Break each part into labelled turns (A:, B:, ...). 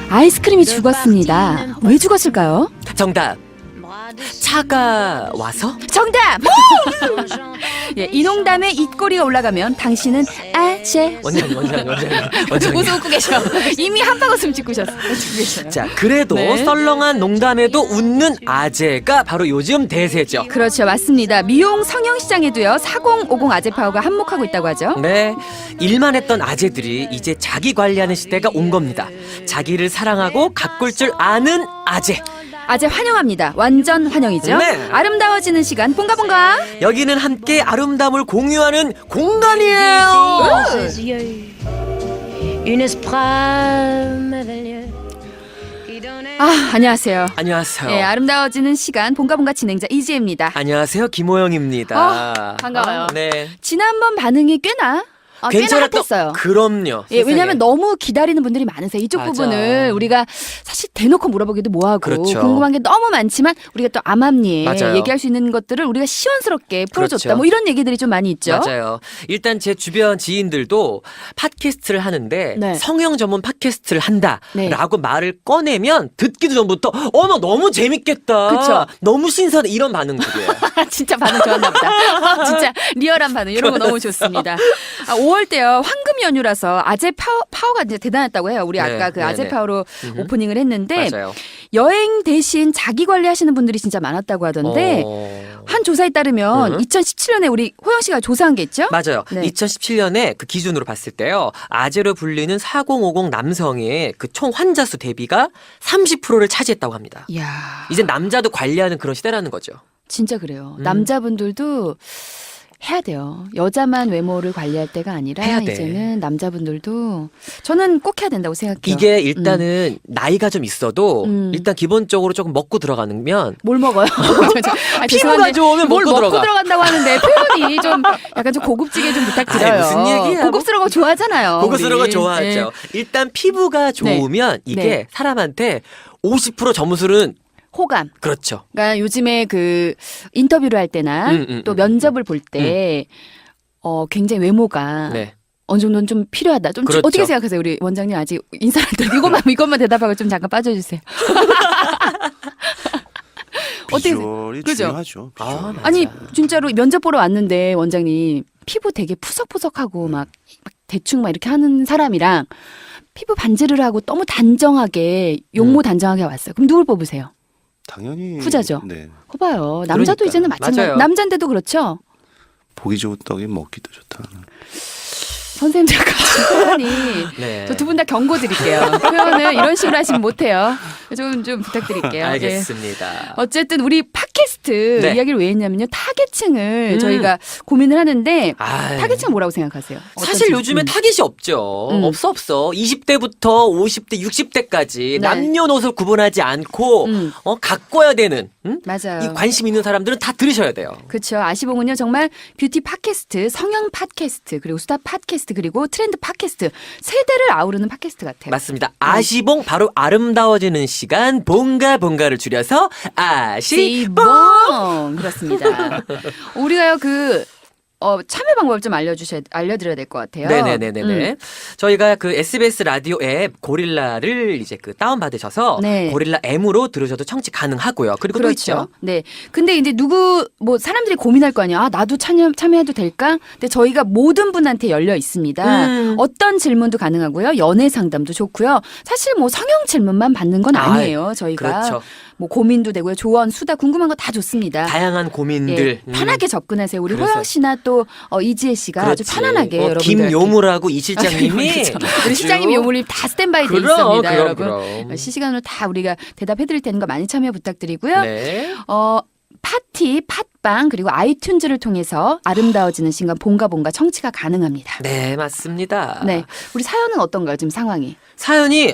A: 아이스크림이 죽었습니다. 왜 죽었을까요?
B: 정답. 차가 와서?
A: 정답! 예, 이 농담에 입꼬리가 올라가면 당신은 아재.
B: 원장님.
A: 웃음 웃고 계셔. 이미 한 방울 숨 짓고 계셔요.
B: 자, 그래도
A: 네.
B: 썰렁한 농담에도 웃는 아재가 바로 요즘 대세죠.
A: 그렇죠, 맞습니다. 미용 성형 시장에도요 4050 아재 파워가 한몫하고 있다고 하죠.
B: 네, 일만 했던 아재들이 이제 자기 관리하는 시대가 온 겁니다. 자기를 사랑하고 가꿀 줄 아는 아재.
A: 아재 환영합니다. 완전 환영이죠.
B: 네.
A: 아름다워지는 시간 봉가봉가.
B: 여기는 함께 아름다움을 공유하는 공간이에요.
A: 안녕하세요.
B: 안녕하세요.
A: 예, 아름다워지는 시간 봉가봉가 진행자 이지혜입니다.
B: 안녕하세요, 김호영입니다.
A: 반가워요.
B: 네.
A: 지난번 반응이 꽤나 꽤나 핫했어요.
B: 그럼요.
A: 예, 왜냐하면 너무 기다리는 분들이 많으세요. 이쪽
B: 맞아.
A: 부분을 우리가 사실 대놓고 물어보기도 뭐하고
B: 그렇죠.
A: 궁금한 게 너무 많지만 우리가 또 암암리에
B: 맞아요.
A: 얘기할 수 있는 것들을 우리가 시원스럽게 풀어줬다.
B: 그렇죠.
A: 뭐 이런 얘기들이 좀 많이 있죠.
B: 맞아요. 일단 제 주변 지인들도 팟캐스트를 하는데
A: 네.
B: 성형 전문 팟캐스트를
A: 네.
B: 한다라고 말을 꺼내면 듣기도 전부터 어머 너무 재밌겠다.
A: 그쵸.
B: 너무 신선해 이런 반응들이에요.
A: 진짜 반응 좋았나 보다. 진짜 리얼한 반응 이런 거 너무 좋습니다. 5월 때요 황금 연휴라서 아재 파워가 이제 대단했다고 해요. 우리 아까 그 아재 파워로 오프닝을 했는데
B: 맞아요.
A: 여행 대신 자기 관리하시는 분들이 진짜 많았다고 하던데 한 조사에 따르면 2017년에 우리 호영 씨가 조사한 게 있죠?
B: 맞아요.
A: 네.
B: 2017년에 그 기준으로 봤을 때요. 아재로 불리는 4050 남성의 그 총 환자 수 대비가 30%를 차지했다고 합니다.
A: 이야,
B: 이제 남자도 관리하는 그런 시대라는 거죠.
A: 진짜 그래요. 남자분들도 해야 돼요. 여자만 외모를 관리할 때가 아니라
B: 해야 돼.
A: 이제는 남자분들도 저는 꼭 해야 된다고 생각해요.
B: 이게 일단은 나이가 좀 있어도
A: 음.
B: 일단 기본적으로 조금 먹고 들어가면
A: 뭘 먹어요?
B: 피부가
A: 죄송한데
B: 좋으면
A: 뭘
B: 먹고
A: 먹고
B: 들어가.
A: 들어간다고 하는데 표현이 좀 약간 좀 고급지게 좀 부탁드려요.
B: 아이, 무슨 얘기야.
A: 고급스러운 거 좋아하잖아요.
B: 고급스러운 거
A: 우리.
B: 좋아하죠.
A: 네.
B: 일단 피부가 좋으면 이게
A: 네.
B: 사람한테 50% 점수는
A: 호감.
B: 그렇죠.
A: 그러니까 요즘에 그 인터뷰를 할 때나 또 면접을 볼 때 굉장히 외모가
B: 네.
A: 어느 정도는 좀 필요하다. 좀
B: 그렇죠.
A: 어떻게 생각하세요? 우리 원장님 아직 인사를 안 드리고 이것만 대답하고 좀 잠깐 빠져주세요. 어떻게
C: 비주얼이
A: 그죠?
C: 중요하죠. 비주얼.
B: 맞아.
A: 아니 진짜로 면접 보러 왔는데 원장님 피부 되게 푸석푸석하고 막 대충 막 이렇게 하는 사람이랑 피부 반지를 하고 너무 단정하게 용모 단정하게 왔어요. 그럼 누굴 뽑으세요?
C: 당연히
A: 후자죠.
C: 네.
A: 봐봐요. 남자도
B: 그러니까.
A: 이제는 마찬가지.
B: 맞아요.
A: 남자인데도 그렇죠.
C: 보기 좋은 떡이 먹기도 좋다.
A: 선생님들 같이 표현이
B: 네.
A: 저 두 분 다 경고 드릴게요. 표현을 이런 식으로 하시면 못해요. 좀 부탁드릴게요.
B: 알겠습니다.
A: 예. 어쨌든 우리 팟캐스트
B: 네.
A: 이야기를 왜 했냐면요. 타겟층을 저희가 고민을 하는데
B: 아유.
A: 타겟층 뭐라고 생각하세요?
B: 사실
A: 어떤
B: 요즘에 타겟이 없죠. 없어. 20대부터 50대, 60대까지
A: 네.
B: 남녀노소 구분하지 않고 가꿔야 되는
A: 맞아요.
B: 이 관심 있는 사람들은 다 들으셔야 돼요.
A: 그렇죠. 아시봉은요 정말 뷰티 팟캐스트, 성형 팟캐스트, 그리고 수다 팟캐스트, 그리고 트렌드 팟캐스트 세대를 아우르는 팟캐스트 같아요.
B: 맞습니다. 아시봉 바로 아름다워지는 시간 봉가봉가를 줄여서 아시봉.
A: 시봉 그렇습니다. 우리가요 참여 방법을 좀 알려드려야 될 것 같아요.
B: 네네네네. 저희가 그 SBS 라디오 앱 고릴라를 이제 그 다운받으셔서
A: 네.
B: 고릴라 M으로 들으셔도 청취 가능하고요. 그리고 또
A: 그렇죠.
B: 있죠.
A: 네. 근데 이제 사람들이 고민할 거 아니야. 나도 참여해도 될까? 근데 저희가 모든 분한테 열려 있습니다. 어떤 질문도 가능하고요. 연애 상담도 좋고요. 사실 성형 질문만 받는 건 아니에요. 저희가.
B: 그렇죠.
A: 고민도 되고요. 조언, 수다, 궁금한 거 다 좋습니다.
B: 다양한 고민들.
A: 예, 편하게 접근하세요. 우리
B: 그래서.
A: 호영 씨나 또 이지혜 씨가 아주
B: 그렇지.
A: 편안하게 여러분들.
B: 김요물하고 이 실장님이
A: 그렇죠. 우리 실장님 요물님 다 스탠바이 돼
B: 그럼,
A: 있습니다,
B: 그럼,
A: 여러분.
B: 그럼.
A: 실시간으로 다 우리가 대답해드릴 테니까 많이 참여 부탁드리고요.
B: 네.
A: 파티, 팟빵 그리고 아이튠즈를 통해서 아름다워지는 시간 봉가봉가 청취가 가능합니다.
B: 네, 맞습니다.
A: 네, 우리 사연은 어떤가요? 지금 상황이?
B: 사연이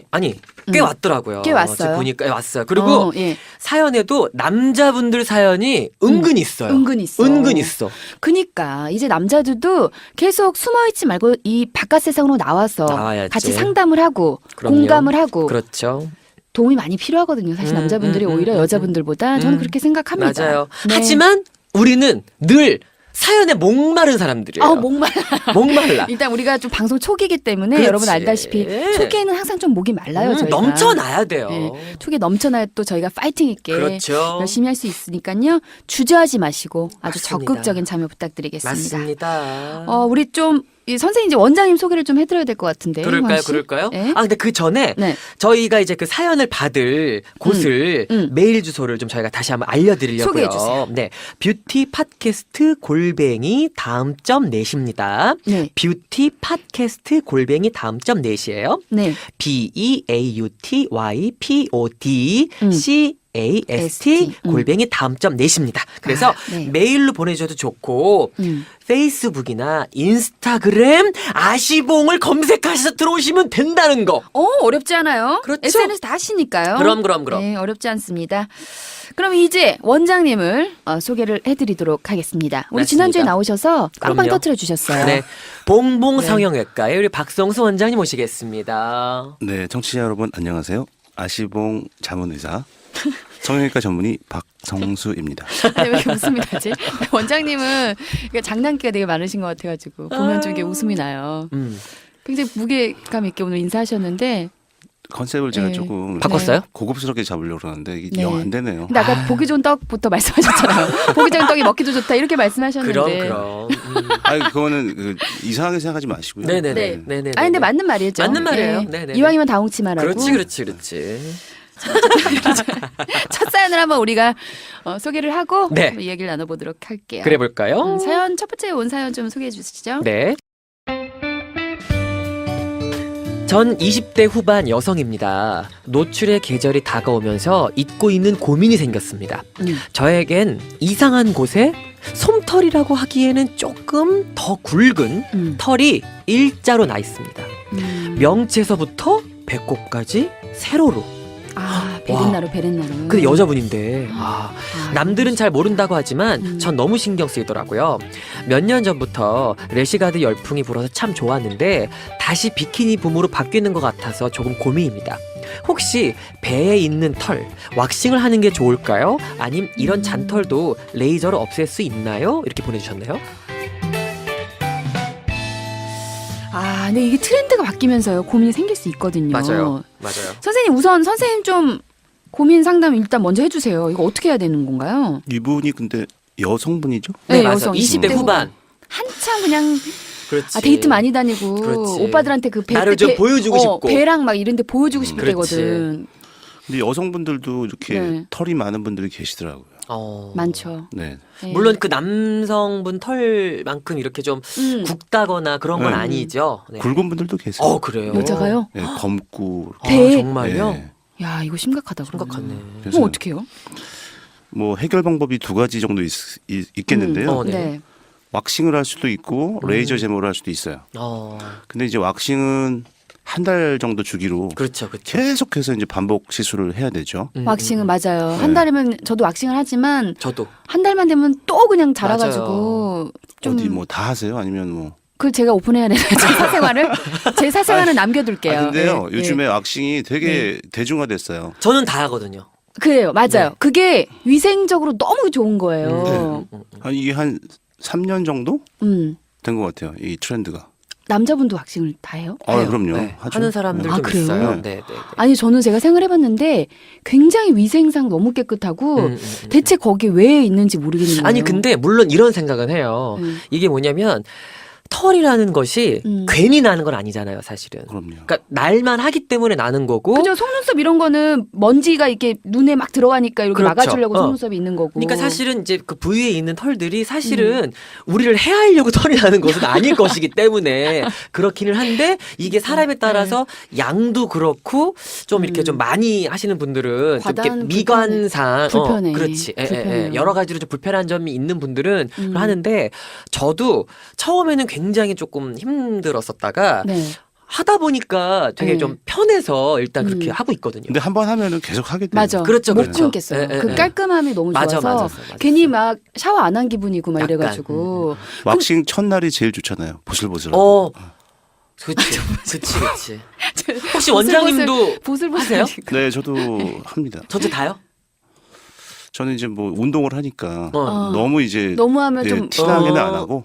B: 꽤 왔더라고요.
A: 꽤 왔어요.
B: 지금 보니까 왔어요. 그리고
A: 예.
B: 사연에도 남자분들 사연이 은근 있어요.
A: 은근 있어.
B: 은근 있어.
A: 그니까 이제 남자들도 계속 숨어있지 말고 이 바깥 세상으로 나와서
B: 나와야지.
A: 같이 상담을 하고
B: 그럼요.
A: 공감을 하고
B: 그렇죠.
A: 도움이 많이 필요하거든요. 사실 남자분들이 오히려 여자분들보다 저는 그렇게 생각합니다.
B: 맞아요.
A: 네.
B: 하지만 우리는 늘 사연에 목마른 사람들이에요.
A: 아, 목말라.
B: 목말라.
A: 일단 우리가 좀 방송 초기이기 때문에
B: 그렇지.
A: 여러분 알다시피 초기에는 항상 좀 목이 말라요. 저희가.
B: 넘쳐나야 돼요.
A: 네, 초기에 넘쳐나야 또 저희가 파이팅 있게
B: 그렇죠.
A: 열심히 할 수 있으니까요. 주저하지 마시고 아주
B: 맞습니다.
A: 적극적인 참여 부탁드리겠습니다.
B: 맞습니다.
A: 우리 좀 이 선생님 이제 원장님 소개를 좀 해드려야 될 것 같은데.
B: 그럴까요?
A: 황 씨?
B: 그럴까요?
A: 네.
B: 아, 근데 그 전에
A: 네.
B: 저희가 이제 그 사연을 받을 곳을 메일 주소를 좀 저희가 다시 한번 알려드리려고요.
A: 소개해 주세요.
B: 네, 뷰티 팟캐스트 골뱅이 다음점 넷입니다.
A: 네.
B: 뷰티 팟캐스트 골뱅이 다음점 넷이에요.
A: 네.
B: BEAUTYPODCAST 골뱅이 다음점 넷입니다. 그래서
A: 아, 네.
B: 메일로 보내주셔도 좋고 페이스북이나 인스타그램 아시봉을 검색하셔서 들어오시면 된다는 거.
A: 어렵지 않아요?
B: 그렇죠.
A: SNS 다 하시니까요.
B: 그럼.
A: 네, 어렵지 않습니다. 그럼 이제 원장님을 소개를 해드리도록 하겠습니다. 우리
B: 맞습니다.
A: 지난주에 나오셔서 빵빵
B: 그럼요.
A: 터트려 주셨어요.
B: 네, 봉봉 성형외과의 우리 박성수 원장님 모시겠습니다.
C: 네, 청취자 여러분 안녕하세요. 아시봉 자문의사 성형외과 전문의 박성수입니다.
A: 네, 왜 이렇게 웃음이 나지? 원장님은 장난기가 되게 많으신 것 같아가지고 보면 좀 이게 웃음이 나요. 굉장히 무게감 있게 오늘 인사하셨는데
C: 컨셉을 제가
A: 네.
C: 조금
B: 바꿨어요?
C: 고급스럽게 잡으려고 그러는데 이게
A: 네.
C: 영 안 되네요.
A: 근데 아까 보기 좋은 떡부터 말씀하셨잖아요. 보기 좋은 떡이 먹기도 좋다 이렇게 말씀하셨는데.
B: 그럼.
C: 아니 그거는 이상하게 생각하지 마시고요.
B: 네네네.
A: 네. 아 근데 맞는 말이죠.
B: 맞는 말이에요.
A: 네.
B: 네네네.
A: 이왕이면 다홍치 말하고.
B: 그렇지.
A: 첫 사연을 한번 우리가 소개를 하고
B: 네.
A: 한번 이야기를 나눠보도록 할게요.
B: 그래 볼까요?
A: 사연 첫 번째 온 사연 좀 소개해 주시죠.
B: 네. 전 20대 후반 여성입니다. 노출의 계절이 다가오면서 잊고 있는 고민이 생겼습니다. 저에겐 이상한 곳에 솜털이라고 하기에는 조금 더 굵은 털이 일자로 나 있습니다. 명체에서부터 배꼽까지 세로로.
A: 베렌나루.
B: 근데 여자분인데 남들은 잘 모른다고 하지만 전 너무 신경 쓰이더라고요. 몇 년 전부터 래시가드 열풍이 불어서 참 좋았는데 다시 비키니 붐으로 바뀌는 것 같아서 조금 고민입니다. 혹시 배에 있는 털 왁싱을 하는 게 좋을까요? 아님 이런 잔털도 레이저로 없앨 수 있나요? 이렇게 보내주셨네요.
A: 근데 이게 트렌드가 바뀌면서요 고민이 생길 수 있거든요.
B: 맞아요.
A: 선생님 우선 선생님 좀 고민 상담 일단 먼저 해주세요. 이거 어떻게 해야 되는 건가요?
C: 이분이 근데 여성분이죠?
A: 네,
B: 맞아.
A: 여성
B: 20대 후반.
A: 한참 그냥
B: 그렇지.
A: 데이트 많이 다니고
B: 그렇지.
A: 오빠들한테 그 배,
B: 나를 좀 보여주고 싶고.
A: 배랑 막 이런데 보여주고 싶을
B: 그렇지.
A: 때거든.
C: 근데 여성분들도 이렇게
A: 네.
C: 털이 많은 분들이 계시더라고요.
A: 많죠.
C: 네.
A: 네.
B: 물론 그 남성분 털만큼 이렇게 좀 굵다거나 그런 건
C: 네.
B: 아니죠. 네.
C: 굵은 분들도 계세요.
B: 그래요?
A: 여자가요?
C: 네, 검고.
A: 배?
B: 정말요?
C: 네.
A: 야 이거 심각하다.
B: 심각하네.
C: 그래서
A: 어떡해요?
C: 뭐 해결 방법이 두 가지 정도 있겠는데요.
B: 네.
A: 네.
C: 왁싱을 할 수도 있고 레이저 제모를 할 수도 있어요. 근데 이제 왁싱은 한 달 정도 주기로
B: 그렇죠.
C: 계속해서 이제 반복 시술을 해야 되죠.
A: 왁싱은 맞아요.
C: 네.
A: 한 달이면 저도 왁싱을 하지만
B: 저도.
A: 한 달만 되면 또 그냥 자라가지고 좀
C: 어디 뭐 다 하세요? 아니면 뭐?
A: 그걸 제가 오픈해야 되나요? 제 사생활을? 제 사생활은 남겨둘게요.
C: 근데요,
A: 네.
C: 요즘에
A: 네.
C: 왁싱이 되게 대중화됐어요.
B: 저는 다 하거든요.
A: 그래요. 맞아요.
B: 네.
A: 그게 위생적으로 너무 좋은 거예요.
C: 이게 한 3년 정도
A: 음.
C: 된 것 같아요. 이 트렌드가.
A: 남자분도 왁싱을 다 해요?
C: 아, 그럼요.
B: 네.
C: 하죠.
B: 하는 사람들
A: 아,
B: 좀
A: 그래요?
B: 있어요. 네.
A: 아니 저는 제가 생활해봤는데 굉장히 위생상 너무 깨끗하고 대체 거기 왜 있는지 모르겠는 거예요.
B: 아니 근데 물론 이런 생각은 해요.
A: 음.
B: 이게 뭐냐면 털이라는 것이 괜히 나는 건 아니잖아요, 사실은.
C: 그럼요.
B: 그러니까 날만 하기 때문에 나는 거고.
A: 그죠. 속눈썹 이런 거는 먼지가 이렇게 눈에 막 들어가니까 이렇게
B: 그렇죠.
A: 막아주려고 속눈썹이 있는 거고.
B: 그러니까 사실은 이제 그 부위에 있는 털들이 사실은 우리를 해하려고 털이 나는 것은 아닐 것이기 때문에 그렇기는 한데 이게 사람에 따라서 양도 그렇고 좀 이렇게 좀 많이 하시는 분들은 좀 이렇게
A: 과다한
B: 미관상
A: 불편해.
B: 그렇지.
A: 불편해요.
B: 여러 가지로 좀 불편한 점이 있는 분들은 하는데 저도 처음에는 굉장히 조금 힘들었었다가
A: 네.
B: 하다 보니까 되게
A: 네.
B: 좀 편해서 일단 그렇게 하고 있거든요.
C: 근데 한 번 하면은 계속 하게 돼요.
A: 맞아.
B: 그렇죠,
A: 못
B: 그렇죠.
A: 끊겠어요.
B: 예,
A: 그
B: 예.
A: 깔끔함이 너무
B: 맞아,
A: 좋아서
B: 맞았어요.
A: 괜히 막 샤워 안 한 기분이고 막
B: 약간.
A: 이래가지고.
C: 왁싱 첫날이 제일 좋잖아요. 보슬보슬.
B: 그렇지. 혹시 원장님도
A: 보슬보슬
B: 하세요?
C: 네, 저도 합니다.
B: 저도 다요?
C: 저는 이제 뭐 운동을 하니까
B: 어.
C: 너무 이제
A: 너무 하면
C: 예,
A: 좀
C: 티나게는 안 하고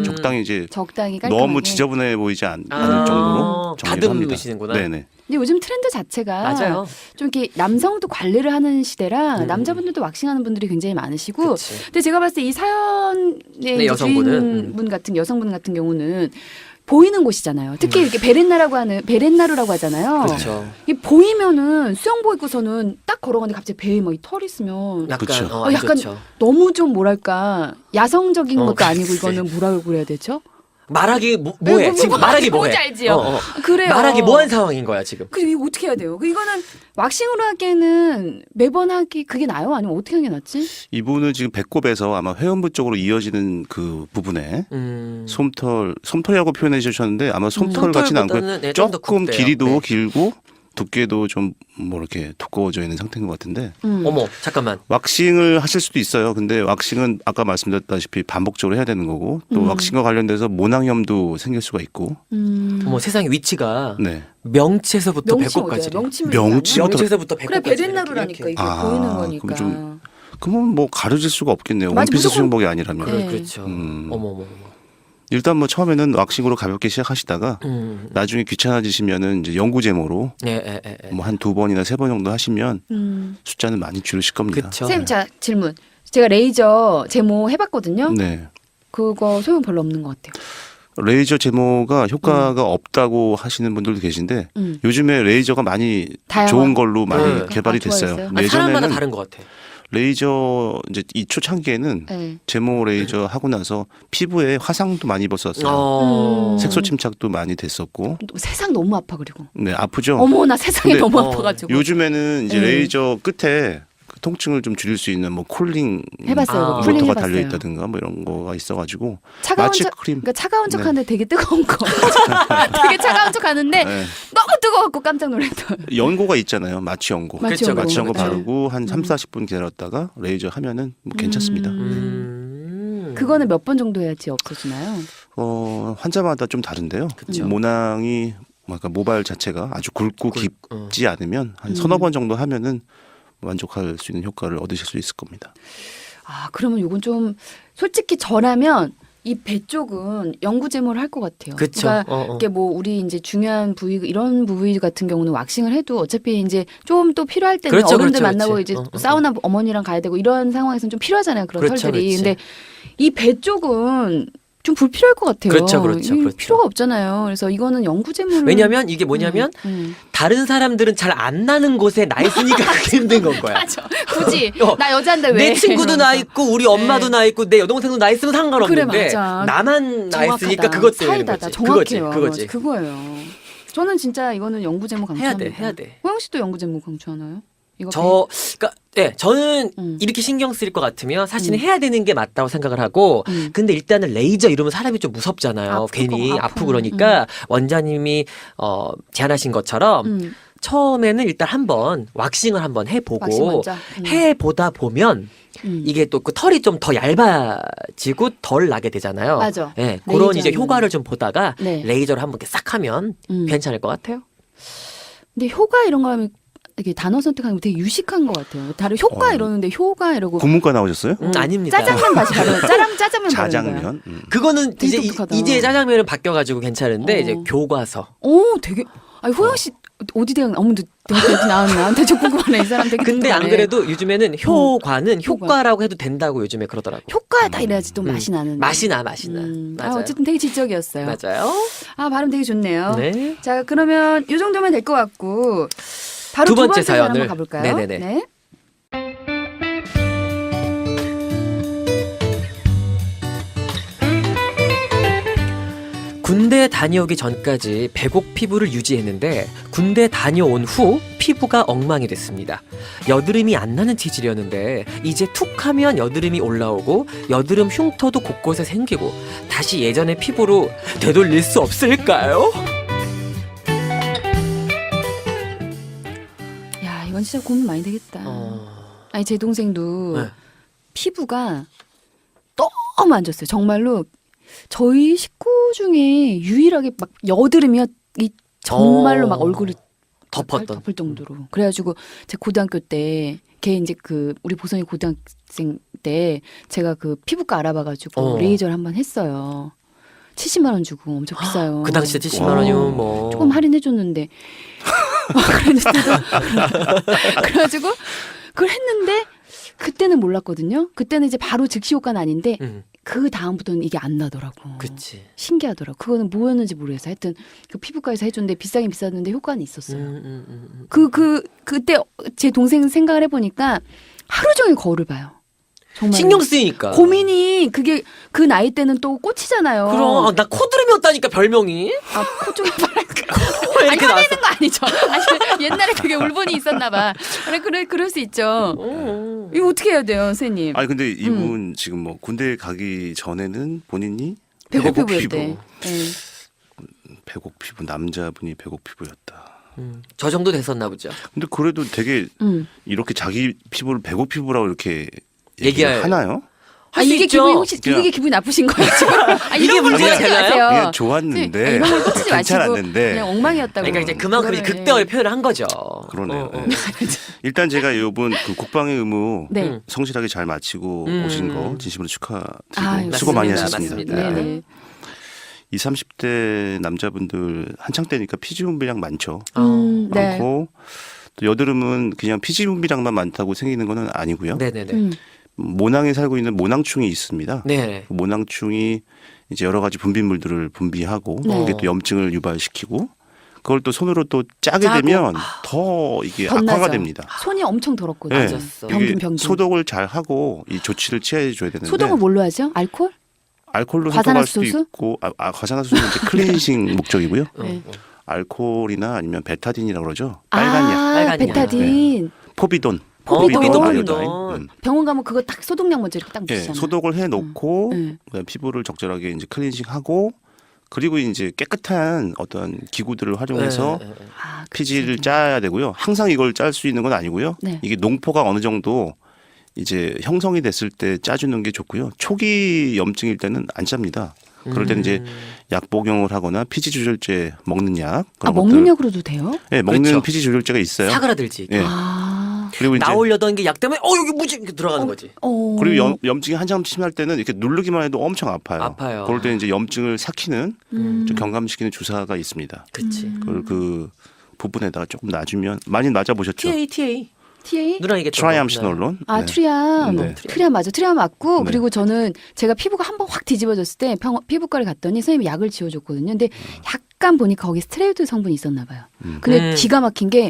A: 적당히
C: 이제
A: 깔끔하게.
C: 너무 지저분해 보이지 않을 정도로 정리를 합니다.
B: 다듬으시는구나.
C: 네네.
A: 근데 요즘 트렌드 자체가
B: 맞아요.
A: 좀 이렇게 남성도 관리를 하는 시대라
B: 음.
A: 남자분들도 왁싱하는 분들이 굉장히 많으시고
B: 그치.
A: 근데 제가 봤을 때 이 사연의
B: 네, 여성분은,
A: 주인분 같은 여성분 같은 경우는 보이는 곳이잖아요. 특히 이렇게 베렌나루라고 하잖아요.
B: 그렇죠.
A: 이 보이면은 수영복 입고서는 딱 걸어가는데 갑자기 배에 막 이 털 있으면
B: 약간
C: 그쵸.
B: 안
A: 약간
B: 좋죠.
A: 너무 좀 뭐랄까 야성적인 것도
B: 글쎄.
A: 아니고 이거는 뭐라고 그래야 되죠?
B: 말하기 뭐해? 지금 말하기 뭐해?
A: 뭔지 알지요? 그래요.
B: 말하기 뭐한 상황인 거야 지금?
A: 그 이거 어떻게 해야 돼요? 이거는 왁싱으로 하기에는 매번 하기 그게 나요? 아니면 어떻게 하는 게 낫지?
C: 이분은 지금 배꼽에서 아마 회음부 쪽으로 이어지는 그 부분에 솜털이라고 표현해 주셨는데 아마 솜털 같지는 않고
B: 솜털보다는, 네, 좀더
C: 조금
B: 굵대요.
C: 길이도
B: 네.
C: 길고 두께도 좀 뭐 이렇게 두꺼워져 있는 상태인 것 같은데
B: 어머 잠깐만.
C: 왁싱을 하실 수도 있어요. 근데 왁싱은 아까 말씀드렸다시피 반복적으로 해야 되는 거고 또 왁싱과 관련돼서 모낭염도 생길 수가 있고
B: 어머 세상에 위치가
C: 네.
B: 명치에서부터 배꼽까지. 명치에서부터
A: 그래
B: 배꼽까지.
A: 베렌나루라니까
B: 이렇게.
A: 이게
C: 아,
A: 보이는
C: 그럼
A: 거니까.
C: 그러면 뭐 가려질 수가 없겠네요.
A: 맞아,
C: 원피스
A: 무조건-
C: 수영복이 아니라면.
A: 네.
B: 그렇죠. 어머.
C: 일단 뭐 처음에는 왁싱으로 가볍게 시작하시다가 나중에 귀찮아지시면은 이제 연구 제모로
B: 예.
C: 뭐 한 2번이나 3번 정도 하시면 숫자는 많이 줄으실 겁니다.
B: 그렇죠.
A: 선생님 자 질문. 제가 레이저 제모 해봤거든요.
C: 네.
A: 그거 소용 별로 없는 것 같아요.
C: 레이저 제모가 효과가 없다고 하시는 분들도 계신데 요즘에 레이저가 많이
A: 다양한-
C: 좋은 걸로 많이
B: 네.
C: 개발이
A: 아,
C: 됐어요.
A: 좋아졌어요?
B: 사람마다 다른 것 같아.
C: 레이저 이제 이 초창기에는
A: 네.
C: 제모 레이저 하고 나서 피부에 화상도 많이 입었었어요. 색소 침착도 많이 됐었고.
A: 세상 너무 아파 그리고.
C: 네, 아프죠?
A: 어머 나 세상이
C: 근데,
A: 너무 아파가지고.
C: 요즘에는 이제
A: 네.
C: 레이저 끝에 그 통증을 좀 줄일 수 있는 뭐 쿨링
A: 해봤어요.
B: 쿨링
C: 모터가
A: 해봤어요.
C: 달려 있다든가 뭐 이런 거가 있어가지고
A: 차가운
C: 마취
A: 척,
C: 크림.
A: 그러니까 차가운
C: 네.
A: 척하는데 되게 뜨거운 거. 되게 차가운 척하는데
C: 네.
A: 너무 뜨거워갖고 깜짝 놀랐던.
C: 연고가 있잖아요. 마취 연고.
A: 마취
B: 연고.
C: 마취 연고
A: 그렇죠.
C: 바르고 한 3, 40분 기다렸다가 레이저 하면은 뭐 괜찮습니다.
A: 그거는 몇 번 정도 해야지 없어지나요?
C: 환자마다 좀 다른데요.
B: 그쵸.
C: 모낭이 그러니까 모발 자체가 아주 굵고 깊지 않으면 한 서너 번 정도 하면은 만족할 수 있는 효과를 얻으실 수 있을 겁니다.
A: 아 그러면 요건 좀 솔직히 저라면 이 배 쪽은 연구 제모를 할 것 같아요.
B: 그쵸.
A: 그러니까 이게 뭐 우리 이제 중요한 부위 이런 부위 같은 경우는 왁싱을 해도 어차피 이제 좀 또 필요할 때는
B: 그렇죠,
A: 어른들
B: 그렇죠,
A: 만나고
B: 그렇지.
A: 이제 사우나 어머니랑 가야 되고 이런 상황에서는 좀 필요하잖아요. 그런
B: 그렇죠,
A: 털들이.
B: 그렇지.
A: 근데 이 배 쪽은 좀 불필요할 것 같아요.
B: 그렇죠.
A: 필요가 없잖아요. 그래서 이거는 연구 제모를
B: 왜냐면 이게 뭐냐면 다른 사람들은 잘 안 나는 곳에 나 있으니까 그게 힘든 건 거야.
A: 맞아. 굳이
B: 어,
A: 나 여자인데 왜?
B: 내 친구도 나 있고 우리 엄마도 나 있고 내 여동생도 나 있으면 상관없는데
A: 그래, 맞아.
B: 나만 나
A: 정확하다.
B: 있으니까 그것 때문에
A: 사이다.
B: 거지.
A: 정확해요.
B: 그거지.
A: 그거예요. 저는 진짜 이거는 연구 제모 강추합니다.
B: 해야 돼.
A: 호영 씨도 연구 제모 강추하나요? 이거
B: 그러니까 저는 이렇게 신경 쓸 것 같으면 사실은 해야 되는 게 맞다고 생각을 하고 근데 일단은 레이저 이러면 사람이 좀 무섭잖아요. 괜히 아프고 그러니까 원장님이 제안하신 것처럼 처음에는 일단 한번 왁싱을 한번
A: 왁싱
B: 해보고
A: 먼저.
B: 해보다 보면 이게 또 그 털이 좀 더 얇아지고 덜 나게 되잖아요.
A: 맞아.
B: 네, 그런 이제
A: 레이저는.
B: 효과를 좀 보다가
A: 네.
B: 레이저를 한번 이렇게 싹 하면 괜찮을 것 같아요.
A: 근데 효과 이런 거 하면 이게 단어 선택하는 거 되게 유식한 것 같아요. 다른 효과 이러는데 효과 이러고
C: 국문과 나오셨어요?
B: 아닙니다.
A: 짜장면 맛이 다르요 짜장면 바르는 거야.
C: 자장면.
B: 그거는
A: 되게
B: 이제
A: 독특하다.
B: 이제 짜장면은 바뀌어가지고 괜찮은데 이제 교과서.
A: 오, 되게. 아니 호영 씨 어디 대학 어머도 대학교 어디 나왔나? 나한테 좀 궁금하네. 이 사람 되게.
B: 근데 안
A: 독특하네.
B: 그래도 요즘에는 효과는 효과라고 해도 된다고 요즘에 그러더라고.
A: 효과다 이래야지 또 맛이 나는.
B: 맛이 나. 맞아요.
A: 어쨌든 되게 지적이었어요.
B: 맞아요.
A: 아 발음 되게 좋네요.
B: 네.
A: 자 그러면 이 정도면 될 것 같고 바로
B: 두
A: 두
B: 번째
A: 번째 사연
B: 사연을.
A: 한번 가볼까요?
B: 네네네.
A: 네.
B: 군대 다녀오기 전까지 배곡 피부를 유지했는데 군대 다녀온 후 피부가 엉망이 됐습니다. 여드름이 안 나는 체질이었는데 이제 툭 하면 여드름이 올라오고 여드름 흉터도 곳곳에 생기고 다시 예전의 피부로 되돌릴 수 없을까요?
A: 야 이건 진짜 고민 많이 되겠다. 아니 제 동생도
B: 네.
A: 피부가 너무 안 좋았어요. 정말로 저희 식구 중에 유일하게 막 여드름이요. 이 정말로 막 얼굴이
B: 덮었던.
A: 덮을 정도로. 그래가지고 제 고등학교 때 걔 이제 그 우리 보성이 고등학생 때 제가 그 피부과 알아봐가지고 레이저를 한번 했어요. 70만 원 주고 엄청 비싸요.
B: 그 당시에 70만 원이면 뭐
A: 조금 할인해줬는데 그랬는데도 그래가지고 그걸 했는데 그때는 몰랐거든요. 그때는 이제 바로 즉시 효과는 아닌데 그 다음부터는 이게 안 나더라고.
B: 그치.
A: 신기하더라고. 그거는 뭐였는지 모르겠어. 하여튼 그 피부과에서 해줬는데 비싸긴 비쌌는데 효과는 있었어요. 그때 제 동생 생각을 해보니까 하루 종일 거울을 봐요. 정말
B: 신경 쓰이니까.
A: 고민이 그게 그 나이 때는 또 꽂히잖아요.
B: 그럼 아, 나 코드름이었다니까 별명이.
A: 아, 코 쪽에
B: 왜
A: 아니
B: 이렇게
A: 화내는 거 아니죠? 아니, 옛날에 그게 울분이 있었나 봐. 그럴 수 있죠. 이거 어떻게 해야 돼요, 선생님?
C: 아니 근데 이분 지금 뭐 군대 가기 전에는 본인이
A: 배고 피부였대.
C: 배곡 피부 남자분이 배곡 피부였다.
B: 저 정도 됐었나 보죠.
C: 근데 그래도 되게 이렇게 자기 피부를 배곡 피부라고 이렇게
B: 얘기할-
C: 하나요?
B: 할 수
A: 이게
B: 있죠.
A: 기분이 혹시 이게 기분이 나쁘신 거예요 지금?
B: 이게 문제가 되나요?
C: 그냥 좋았는데
A: 이런 걸 꽂히지 마시고
C: 괜찮았는데
A: 그냥 엉망이었다고.
B: 그러니까 이제 그만큼 이제 극대화의 표현을 한 거죠.
C: 그러네요. 네. 일단 제가 이분 그 국방의 의무
A: 네.
C: 성실하게 잘 마치고 오신 거 진심으로 축하드리고
A: 아유,
C: 수고 많이
B: 맞습니다.
C: 하셨습니다.
B: 맞습니다.
A: 네네.
C: 20, 30대 남자분들 한창 때니까 피지 분비량 많죠.
A: 네.
C: 많고 또 여드름은 그냥 피지 분비량만 많다고 생기는 건 아니고요.
B: 네네네.
C: 모낭에 살고 있는 모낭충이 있습니다.
B: 네.
C: 그 모낭충이 이제 여러 가지 분비물들을 분비하고
A: 네.
C: 그게 또 염증을 유발시키고 그걸 또 손으로 또 짜게
B: 짜고.
C: 되면 더 이게
A: 덧나죠.
C: 악화가 됩니다.
A: 손이 엄청 더럽거든요.
C: 네.
B: 맞았어.
C: 이게
A: 병균.
C: 소독을 잘 하고 이 조치를 취해줘야 되는데
A: 소독은 뭘로 하죠? 알코올?
C: 알코올로
A: 과산화수
C: 소독할 수도
A: 소수?
C: 있고 과산화수는 이제 클리닝 목적이고요.
A: 네.
C: 알코올이나 아니면 베타딘이라고 그러죠. 빨간 약,
A: 아,
B: 빨간 약.
A: 베타딘.
C: 포비돈,
A: 포비돈.
C: 아이오다인.
A: 병원 가면 그거 딱 소독약 먼저 이렇게 딱
C: 예,
A: 묻히잖아요.
C: 소독을 해놓고
A: 네.
C: 그다음에 피부를 적절하게 이제 클렌징하고 그리고 이제 깨끗한 어떤 기구들을 활용해서
B: 네.
A: 아,
C: 피지를 짜야 되고요. 항상 이걸 짤 수 있는 건 아니고요.
A: 네.
C: 이게 농포가 어느 정도 이제 형성이 됐을 때 짜주는 게 좋고요. 초기 염증일 때는 안 짭니다. 그럴 때는 이제 약 복용을 하거나 피지 조절제 먹는 약 그런
A: 먹는 약으로도 돼요?
C: 네, 먹는
B: 그렇죠.
C: 피지 조절제가 있어요.
B: 사그라들지.
C: 예.
A: 아.
C: 그리고 이제
B: 나오려던 게 약 때문에 여기 무지 이렇게 들어가는 거지.
C: 그리고 염증이 한참 심할 때는 이렇게 누르기만 해도 엄청 아파요.
B: 아파요.
C: 그럴 때 이제 염증을 삭히는 좀 경감시키는 주사가 있습니다.
B: 그치.
C: 그걸 그 부분에다가 조금 놔주면 많이 맞아보셨죠?
B: TA.
A: TA?
B: 누나 이게
C: 트라이암시놀론.
A: 아,
C: 네.
A: 트리암.
C: 네.
A: 트리암 맞아. 트리암 맞고
C: 네.
A: 그리고 저는 제가 피부가 한번 확 뒤집어졌을 때 피부과를 갔더니 선생님이 약을 지어줬거든요. 근데 약간 보니까 거기 스테로이드 성분이 있었나 봐요. 근데 기가 막힌 게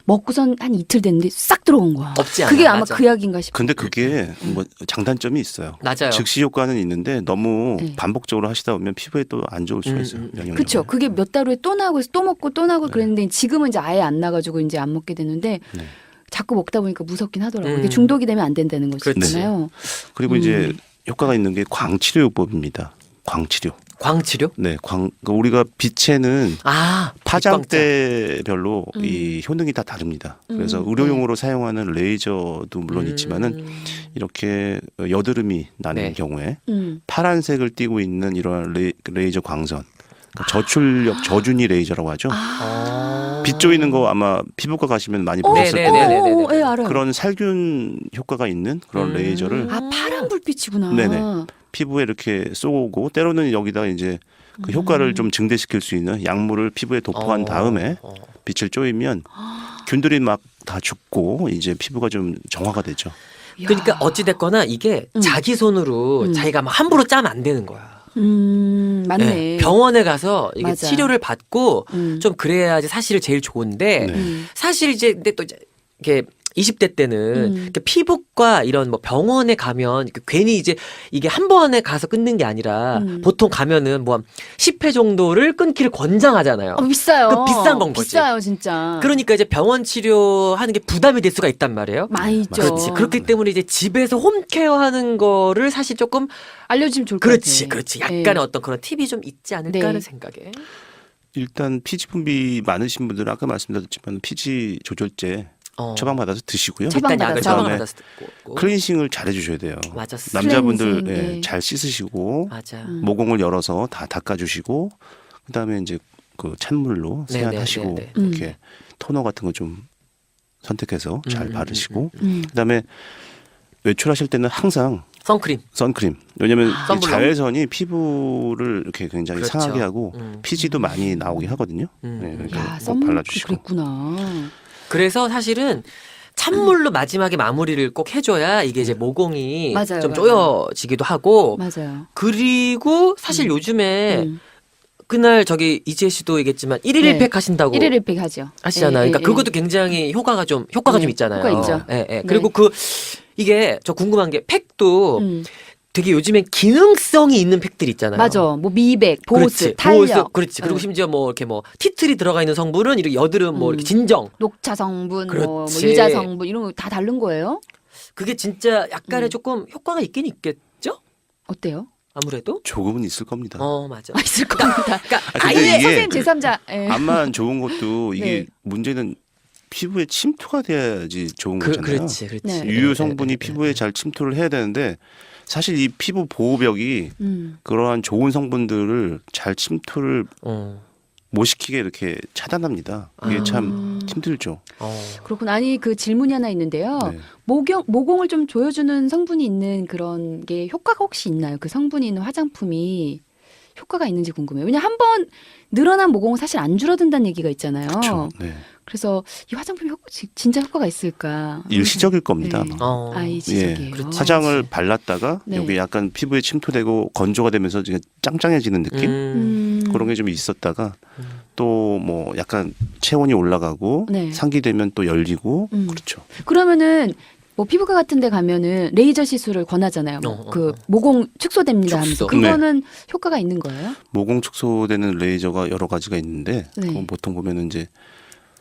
A: 먹고선 한 이틀 됐는데 싹 들어온 거야.
B: 없지 않아.
A: 그게 아마
B: 맞아.
A: 그 약인가 싶어.
C: 근데 그게 뭐 장단점이 있어요.
B: 맞아요.
C: 즉시 효과는 있는데 너무
A: 네.
C: 반복적으로 하시다 보면 피부에 또 안 좋을 수가 있어요. 영향력이.
A: 그렇죠. 그게 몇 달 후에 또 나고 또 먹고 또 나고 그랬는데 지금은 이제 아예 안 나가지고 이제 안 먹게 되는데
C: 네.
A: 자꾸 먹다 보니까 무섭긴 하더라고요. 이게 중독이 되면 안 된다는 거잖아요.
C: 그리고 이제 효과가 있는 게 광치료요법입니다. 광치료.
B: 광치료?
C: 네, 그러니까 우리가 빛에는
B: 아,
C: 파장대별로 이 효능이 다 다릅니다. 그래서 의료용으로 사용하는 레이저도 물론 있지만은 이렇게 여드름이 나는
B: 네.
C: 경우에
A: 음.
C: 파란색을 띠고 있는 이러한 레이저 광선, 그러니까 저출력 저준위 레이저라고 하죠. 빛 조이는 거 아마 피부과 가시면 많이 보셨을
B: 네네네.
C: 거예요.
A: 예, 알아요.
C: 그런 살균 효과가 있는 그런 레이저를
A: 아, 파란 불빛이구나.
C: 네네. 피부에 이렇게 쏘고 때로는 여기다 이제 그 효과를 좀 증대시킬 수 있는 약물을 피부에 도포한 다음에 빛을 쪼이면 균들이 막 다 죽고 이제 피부가 좀 정화가 되죠.
B: 그러니까 어찌 됐거나 이게 자기 손으로 자기가 막 함부로 짜면 안 되는 거야.
A: 맞네.
B: 네, 병원에 가서 이게
A: 맞아.
B: 치료를 받고 좀 그래야지 사실 제일 좋은데
C: 네.
B: 사실 이제 근데 또 이제 이게 20대 때는 이렇게 피부과 이런 뭐 병원에 가면 괜히 이제 이게 한 번에 가서 끊는 게 아니라 보통 가면은 뭐 한 10회 정도를 끊기를 권장하잖아요.
A: 비싸요.
B: 그 비싼 건 거지.
A: 비싸요, 진짜.
B: 그러니까 이제 병원 치료하는 게 부담이 될 수가 있단 말이에요.
A: 많이 있죠.
B: 그렇지. 그렇기 때문에 이제 집에서 홈케어 하는 거를 사실 조금
A: 알려주면 좋을 것
B: 그렇지,
A: 같아요.
B: 그렇지.
A: 네.
B: 약간의 어떤 그런 팁이 좀 있지 않을까
A: 네.
B: 하는 생각에.
C: 일단 피지 분비 많으신 분들은 아까 말씀드렸지만 피지 조절제 처방받아서 드시고요.
A: 처방
B: 일단 약을
A: 받아서.
B: 처방받아서 듣고.
C: 클렌싱을 잘 해주셔야 돼요.
B: 맞았어.
C: 남자분들
A: 클렌징,
C: 예,
A: 네.
C: 잘 씻으시고
B: 맞아.
C: 모공을 열어서 다 닦아주시고 그다음에 이제 그 찬물로
B: 네네,
C: 세안하시고
B: 네네.
C: 이렇게 토너 같은 거 좀 선택해서 잘 바르시고 그다음에 외출하실 때는 항상
B: 선크림.
C: 선크림. 왜냐하면 이
B: 선블록?
C: 자외선이 피부를 이렇게 굉장히
B: 그렇죠.
C: 상하게 하고 피지도 많이 나오게 하거든요. 그러니까
A: 야,
C: 꼭
A: 썸
C: 발라주시고.
A: 그랬구나.
B: 그래서 사실은 찬물로 마지막에 마무리를 꼭 해줘야 이게 이제 모공이
A: 맞아요,
B: 좀
A: 맞아요.
B: 조여지기도 하고
A: 맞아요.
B: 그리고 사실 요즘에
A: 음.
B: 그날 저기 이지혜 씨도 얘기했지만 1일
A: 네.
B: 1팩 하신다고
A: 1일 1팩 하죠.
B: 하시잖아요.
A: 예,
B: 그러니까
A: 예,
B: 그것도 굉장히 효과가 좀
A: 네,
B: 있잖아요.
A: 효과 있죠.
B: 예, 예. 그리고 이게 저 궁금한 게 팩도
A: 음.
B: 되게 요즘엔 기능성이 있는 팩들이 있잖아요.
A: 맞아. 뭐 미백, 보습,
B: 그렇지.
A: 탄력,
B: 그렇지. 그리고
A: 네.
B: 심지어 뭐 이렇게 뭐 티틀이 들어가 있는 성분은 이렇게 여드름 뭐 이렇게 진정.
A: 녹차 성분, 뭐
B: 그렇지.
A: 유자 성분 이런 거 다 다른 거예요?
B: 그게 진짜 약간의 조금 효과가 있긴 있겠죠?
A: 어때요?
B: 아무래도.
C: 조금은 있을 겁니다.
B: 맞아.
A: 있을 겁니다.
B: 그러니까
C: 근데
B: 아예
C: 이게
A: 선생님 제3자. 예.
C: 암만 좋은 것도 이게
A: 네.
C: 문제는 피부에 침투가 돼야지 좋은 거잖아요.
B: 그렇지.
A: 네.
C: 유효 성분이 피부에 잘 침투를 해야 되는데 사실 이 피부 보호벽이 그러한 좋은 성분들을 잘 침투를 못 시키게 이렇게 차단합니다. 이게 참 힘들죠.
A: 그렇구나. 아니 그 질문이 하나 있는데요.
C: 네.
A: 모공을 좀 조여주는 성분이 있는 그런 게 효과가 혹시 있나요? 그 성분이 있는 화장품이 효과가 있는지 궁금해요. 왜냐 한번 늘어난 모공은 사실 안 줄어든다는 얘기가 있잖아요.
C: 그렇죠. 네.
A: 그래서 이 화장품이 진짜 효과가 있을까?
C: 일시적일 겁니다.
A: 네.
C: 아마.
A: 일시적이에요.
B: 그렇지.
C: 화장을 발랐다가
A: 네.
C: 여기 약간 피부에 침투되고 건조가 되면서 이제 짱짱해지는 느낌 그런 게 좀 있었다가 또 뭐 약간 체온이 올라가고
A: 네.
C: 상기되면 또 열리고 그렇죠.
A: 그러면은 뭐 피부과 같은 데 가면은 레이저 시술을 권하잖아요. 뭐 그 모공 축소됩니다 하면서.
B: 축소.
A: 그거는 효과가 있는 거예요?
C: 모공 축소되는 레이저가 여러 가지가 있는데
A: 네.
C: 그건 보통 보면은 이제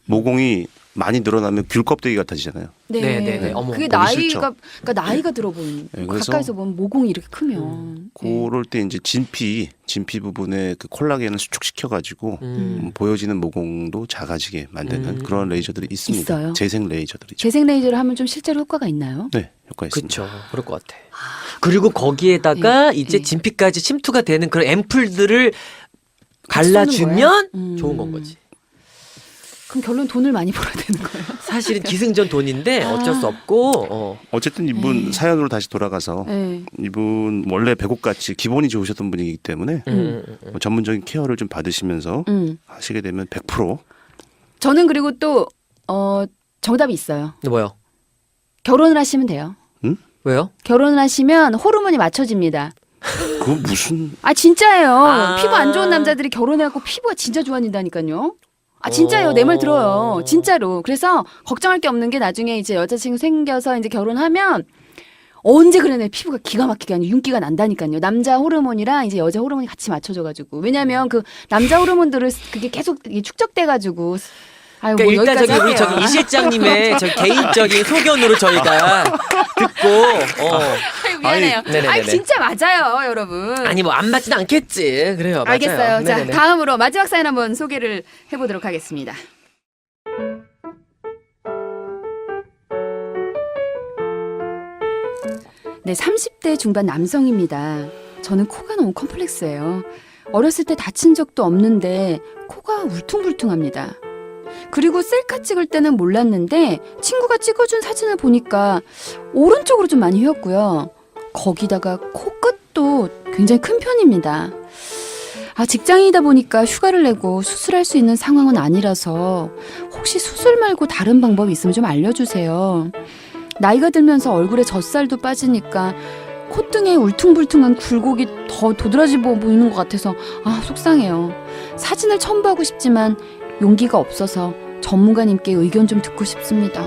C: 모공이 많이 늘어나면 귤 껍데기 같아지잖아요.
B: 네. 어머,
A: 그게
C: 보기
A: 나이가
C: 싫죠.
A: 그러니까 나이가 들어 보이는
C: 네, 그래서
A: 가까이서 보면 모공이 이렇게 크면 네.
C: 그럴 때 이제 진피 부분에 그 콜라겐을 수축시켜 가지고 보여지는 모공도 작아지게 만드는 그런 레이저들이 있습니다.
A: 있어요?
C: 재생 레이저들이죠.
A: 재생 레이저를 하면 좀 실제로 효과가 있나요?
C: 네, 효과 있습니다.
B: 그렇죠. 그럴 것 같아. 그리고 거기에다가
A: 네.
B: 이제
A: 네.
B: 진피까지 침투가 되는 그런 앰플들을
A: 같이 쏘는
B: 발라주면
A: 거예요?
B: 좋은 건 거지.
A: 그럼 결론 돈을 많이 벌어야 되는 거예요?
B: 사실은 기승전 돈인데 어쩔 수 없고
C: 어쨌든 이분 사연으로 다시 돌아가서
A: 네.
C: 이분 원래 배꼽같이 기본이 좋으셨던 분이기 때문에 뭐 전문적인 케어를 좀 받으시면서 하시게 되면 100%
A: 저는 그리고 또 정답이 있어요.
B: 뭐요?
A: 결혼을 하시면 돼요.
B: 왜요?
A: 결혼을 하시면 호르몬이 맞춰집니다.
C: 그건 무슨
A: 아 진짜예요.
B: 아.
A: 피부 안 좋은 남자들이 결혼해갖고 피부가 진짜 좋아진다니까요. 아 진짜요. 내 말 들어요. 진짜로. 그래서 걱정할 게 없는 게 나중에 이제 여자친구 생겨서 이제 결혼하면 언제 그래 내 피부가 기가 막히게 아니 윤기가 난다니까요. 남자 호르몬이랑 이제 여자 호르몬이 같이 맞춰져가지고 왜냐면 그 남자 호르몬들을 그게 계속 이게 축적돼가지고 아유
B: 그러니까
A: 뭐
B: 일단
A: 여기까지
B: 저기 우리
A: 할게요.
B: 저기 이 실장님의 저 개인적인 소견으로 저희가 듣고
A: 아유, 미안해요.
B: 네네네네.
A: 아유 진짜 맞아요 여러분.
B: 아니 뭐 안 맞진 않겠지. 그래요. 맞아요.
A: 알겠어요. 자,
B: 네네네.
A: 다음으로 마지막 사연 한번 소개를 해보도록 하겠습니다. 네, 30대 중반 남성입니다. 저는 코가 너무 컴플렉스예요. 어렸을 때 다친 적도 없는데 코가 울퉁불퉁합니다. 그리고 셀카 찍을 때는 몰랐는데 친구가 찍어준 사진을 보니까 오른쪽으로 좀 많이 휘었고요. 거기다가 코끝도 굉장히 큰 편입니다. 아, 직장인이다 보니까 휴가를 내고 수술할 수 있는 상황은 아니라서 혹시 수술 말고 다른 방법이 있으면 좀 알려주세요. 나이가 들면서 얼굴에 젖살도 빠지니까 콧등에 울퉁불퉁한 굴곡이 더 도드라지 보이는 것 같아서 아 속상해요. 사진을 첨부하고 싶지만 용기가 없어서 전문가님께 의견 좀 듣고 싶습니다.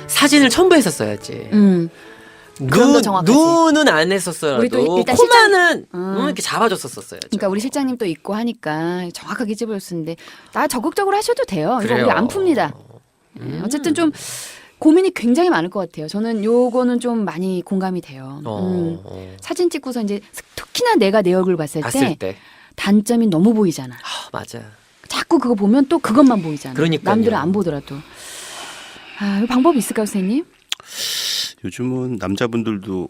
B: 사진을 첨부했었어야지.
A: 그럼 더 정확하지.
B: 눈은 안
A: 우리
B: 했었어도
A: 또 일단
B: 코만은
A: 실장-
B: 이렇게 잡아줬었어야죠.
A: 그러니까 우리 실장님 또 있고 하니까 정확하게 찝어줬는데 나 적극적으로 하셔도 돼요. 이거
B: 그래요.
A: 우리 안 풉니다. 네, 어쨌든 좀 고민이 굉장히 많을 것 같아요. 저는 요거는 좀 많이 공감이 돼요. 사진 찍고서 이제 특히나 내가 내 얼굴 봤을 때 단점이 너무 보이잖아.
B: 맞아.
A: 자꾸 그거 보면 또 그것만 보이잖아.
B: 그러니까요.
A: 남들은 안 보더라도. 아, 방법이 있을까요, 선생님?
C: 요즘은 남자분들도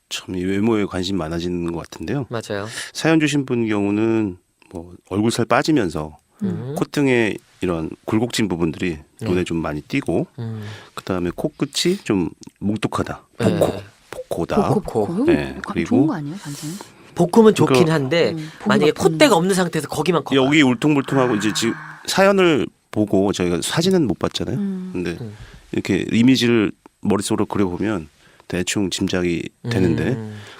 C: 참 이 외모에 관심 많아지는 것 같은데요.
B: 맞아요.
C: 사연 주신 분 경우는 뭐 얼굴살 빠지면서 콧등에 이런 굴곡진 부분들이 눈에 좀 많이 띄고 그다음에 코끝이 좀 뭉툭하다. 복코다.
A: 복코.
C: 네, 그리고
A: 좋은 거 아니에요, 반찬?
B: 복음은 좋긴
C: 그러니까-
B: 한데
A: 복음
B: 만약에
A: 같은-
B: 콧대가 없는 상태에서 거기만 커.
C: 여기 울퉁불퉁하고 이제 지금 사연을 보고 저희가 사진은 못 봤잖아요. 근데 이렇게 이미지를 머릿속으로 그려보면 대충 짐작이 되는데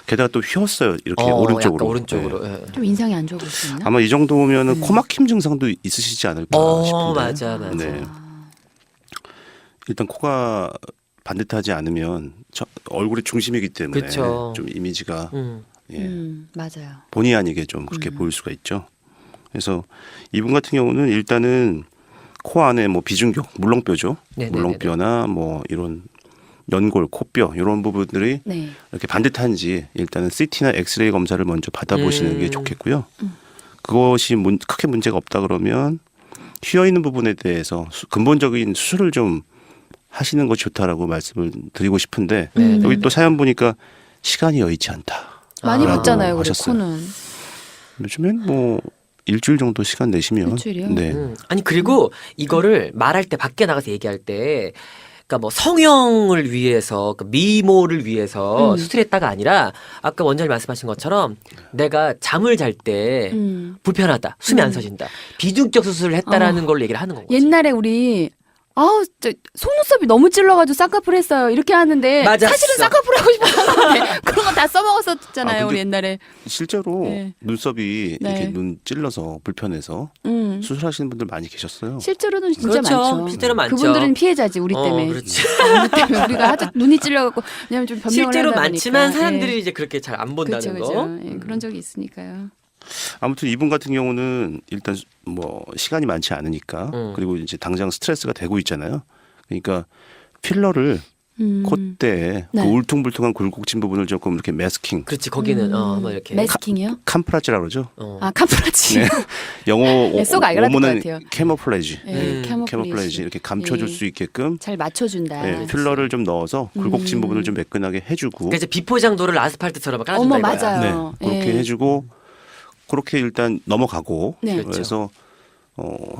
C: 게다가 또 휘었어요. 이렇게 오른쪽으로.
B: 약간 오른쪽으로.
C: 네.
B: 예.
A: 좀 인상이 안 좋아 보일 수 있나?
C: 아마 이 정도면은 코막힘 증상도 있으시지 않을까 싶은데.
B: 맞아.
C: 네. 일단 코가 반듯하지 않으면 얼굴의 중심이기 때문에
B: 그쵸.
C: 좀 이미지가 예,
A: 맞아요.
C: 본의 아니게 좀 그렇게 보일 수가 있죠. 그래서 이분 같은 경우는 일단은 코 안에 뭐 비중격, 물렁뼈죠.
B: 네네네네.
C: 물렁뼈나 뭐 이런 연골, 코뼈 이런 부분들이
A: 네.
C: 이렇게 반듯한지 일단은 CT나 엑스레이 검사를 먼저 받아보시는 게 좋겠고요. 그것이 크게 문제가 없다 그러면 휘어 있는 부분에 대해서 근본적인 수술을 좀 하시는 것이 좋다라고 말씀을 드리고 싶은데 여기 또 사연 보니까 시간이 여의치 않다.
A: 많이
B: 라고
A: 붙잖아요, 그래
C: 하셨어요.
A: 코는.
C: 요즘엔 뭐 일주일 정도 시간 내시면
A: 일주일이요?
C: 네.
B: 아니 그리고 이거를 말할 때 밖에 나가서 얘기할 때 그러니까 뭐 성형을 위해서 그 미모를 위해서 수술했다가 아니라 아까 원장님 말씀하신 것처럼 내가 잠을 잘 때 불편하다 숨이 안 서진다 비중격 수술을 했다라는 걸로 얘기를 하는 거죠.
A: 옛날에 우리 저 속눈썹이 너무 찔러가지고 쌍꺼풀 했어요. 이렇게 하는데
B: 맞았어.
A: 사실은 쌍꺼풀 하고 싶었는데 그런 거 다 써먹었었잖아요.
C: 아, 근데
A: 우리 옛날에.
C: 실제로
A: 네.
C: 눈썹이
A: 네.
C: 이렇게 눈 찔러서 불편해서 수술하시는 분들 많이 계셨어요.
A: 실제로는 진짜
B: 그렇죠.
A: 많죠.
B: 실제로 많죠.
A: 그분들은 피해자지 우리 때문에.
B: 그렇지.
A: 우리 때문에 우리가 하도 눈이 찔려갖고 왜냐면 좀 변명을
B: 실제로
A: 하다
B: 많지만
A: 보니까.
B: 사람들이
A: 예.
B: 이제 그렇게 잘 안 본다는
A: 그렇죠,
B: 거.
A: 그렇죠. 예, 그런 적이 있으니까요.
C: 아무튼 이분 같은 경우는 일단 뭐 시간이 많지 않으니까 그리고 이제 당장 스트레스가 되고 있잖아요. 그러니까 필러를 콧대에
A: 네.
C: 그 울퉁불퉁한 굴곡진 부분을 조금 이렇게 매스킹,
B: 그렇지 거기는 뭐 이렇게
A: 매스킹이요?
C: 캄프라지라 그러죠.
A: 아 카프라치.
C: 영어
A: 네, 쏙 알아듣을 것
C: 원문은
A: 같아요.
C: 캐모플레이지.
A: 예,
C: 캐모플레이지 이렇게 감춰줄
A: 예.
C: 수 있게끔
A: 잘 맞춰준다.
C: 필러를 좀 넣어서 굴곡진 부분을 좀 매끈하게 해주고
B: 그러니까 이제 비포장도를 아스팔트처럼 깔아준다
A: 어머
B: 이거야.
A: 맞아요.
C: 네, 그렇게
A: 예.
C: 해주고 그렇게 일단 넘어가고
A: 네.
C: 그래서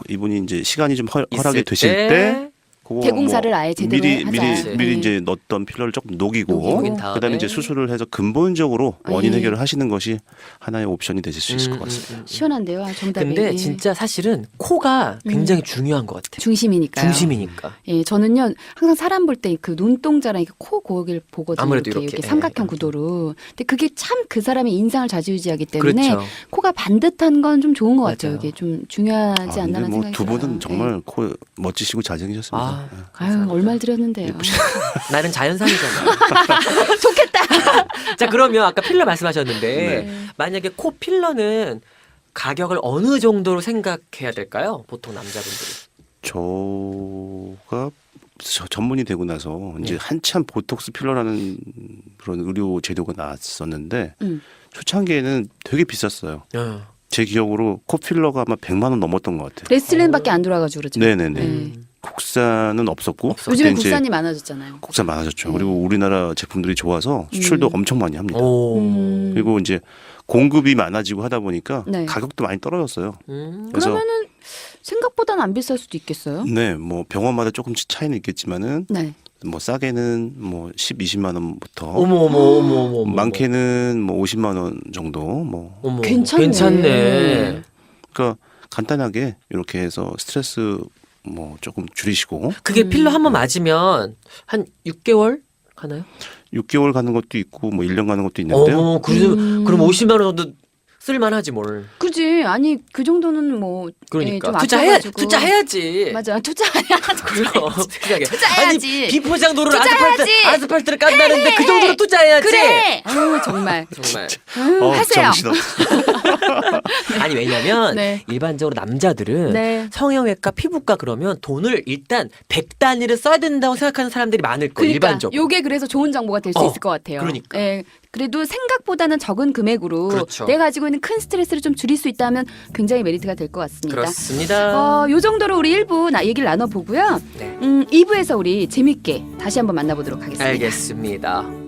C: 이분이 이제 시간이 좀 허락이
B: 있을
C: 되실 때 그거
A: 대공사를 아예 제대로
C: 미리
A: 하자.
C: 미리
A: 네.
C: 이제 넣었던 필러를 조금 녹이고
A: 녹인
B: 다음에.
C: 그다음에 이제 수술을 해서 근본적으로 원인
A: 예.
C: 해결을 하시는 것이 하나의 옵션이 되실 수 있을 것 같습니다.
A: 시원한데요, 정답이.
B: 근데
A: 예.
B: 진짜 사실은 코가 굉장히 중요한 것 같아.
A: 중심이니까요.
B: 중심이니까.
A: 예, 저는요 항상 사람 볼 때 그 눈동자랑 이렇게 코 고기를 보거든요.
B: 아무래도
A: 이렇게,
B: 이렇게.
A: 삼각형
B: 예.
A: 구도로. 근데 그게 참 그 사람의 인상을 좌지우지하기 때문에
B: 그렇죠.
A: 코가 반듯한 건 좀 좋은 것 같아요.
B: 맞아요.
A: 이게 좀 중요하지
C: 근데
A: 않나라는
C: 뭐
A: 생각이
C: 두 분은
A: 들어요.
C: 정말 코 멋지시고 잘생기셨습니다. 예.
A: 아유, 얼마를 드렸는데요.
B: 나는 자연상이잖아.
A: 좋겠다.
B: 자 그러면 아까 필러 말씀하셨는데
C: 네.
B: 만약에 코 필러는 가격을 어느 정도로 생각해야 될까요? 보통 남자분들이.
C: 저가 전문이 되고 나서 이제
B: 네.
C: 한참 보톡스 필러라는 그런 의료 제도가 나왔었는데
A: 음.
C: 초창기에는 되게 비쌌어요.
B: 어.
C: 제 기억으로 코 필러가 아마 100만 원 넘었던 것 같아요.
A: 레슬린밖에 안 돌아가지고 그러죠.
C: 네네네.
A: 네.
C: 국산은 없었고
A: 요즘에
C: 그때 이제
A: 국산이 많아졌잖아요.
C: 국산 많아졌죠.
A: 네.
C: 그리고 우리나라 제품들이 좋아서 수출도 엄청 많이 합니다.
B: 오.
C: 그리고 이제 공급이 많아지고 하다 보니까
A: 네.
C: 가격도 많이 떨어졌어요.
B: 음.
C: 그래서
A: 그러면은 생각보다는 안 비쌀 수도 있겠어요.
C: 네, 뭐 병원마다 조금씩 차이는 있겠지만은
A: 네.
C: 뭐 싸게는 뭐 10, 20만 원부터
B: 어머.
C: 많게는 뭐 50만 원 정도 뭐
B: 어머.
A: 괜찮네.
B: 괜찮네.
C: 그러니까 간단하게 이렇게 해서 스트레스 뭐 조금 줄이시고
B: 그게 필러 한 번 맞으면 한 6개월 가나요?
C: 6개월 가는 것도 있고 뭐 1년 가는 것도 있는데요.
B: 어머, 그럼 50만 원 정도 쓸만하지 뭘.
A: 그지. 아니 그 정도는 뭐
B: 그러니까
A: 좀
B: 투자해야지.
A: 아껴가지고.
B: 투자해야지.
A: 맞아. 투자해야지.
B: 그럼 투자해.
A: 투자해야지.
B: 아니 비포장도로
A: 투자해야지.
B: 아스팔트를 깐다는데 그 정도로 투자해야지.
A: 그래. 아유 정말.
B: 정말.
A: 하세요.
C: 정신없어.
B: 아니 왜냐면
A: 네.
B: 일반적으로 남자들은
A: 네.
B: 성형외과 피부과 그러면 돈을 일단 100단위를 써야 된다고 생각하는 사람들이 많을 거예요.
A: 그러니까
B: 일반적으로.
A: 요게 그래서 좋은 정보가 될 수 있을 것 같아요.
B: 그러니까.
A: 예. 그래도 생각보다는 적은 금액으로
B: 그렇죠.
A: 내가 가지고 있는 큰 스트레스를 좀 줄일 수 있다면 굉장히 메리트가 될 것 같습니다.
B: 그렇습니다.
A: 요 정도로 우리 1부 얘기를 나눠보고요.
B: 네.
A: 2부에서 우리 재밌게 다시 한번 만나보도록 하겠습니다.
B: 알겠습니다.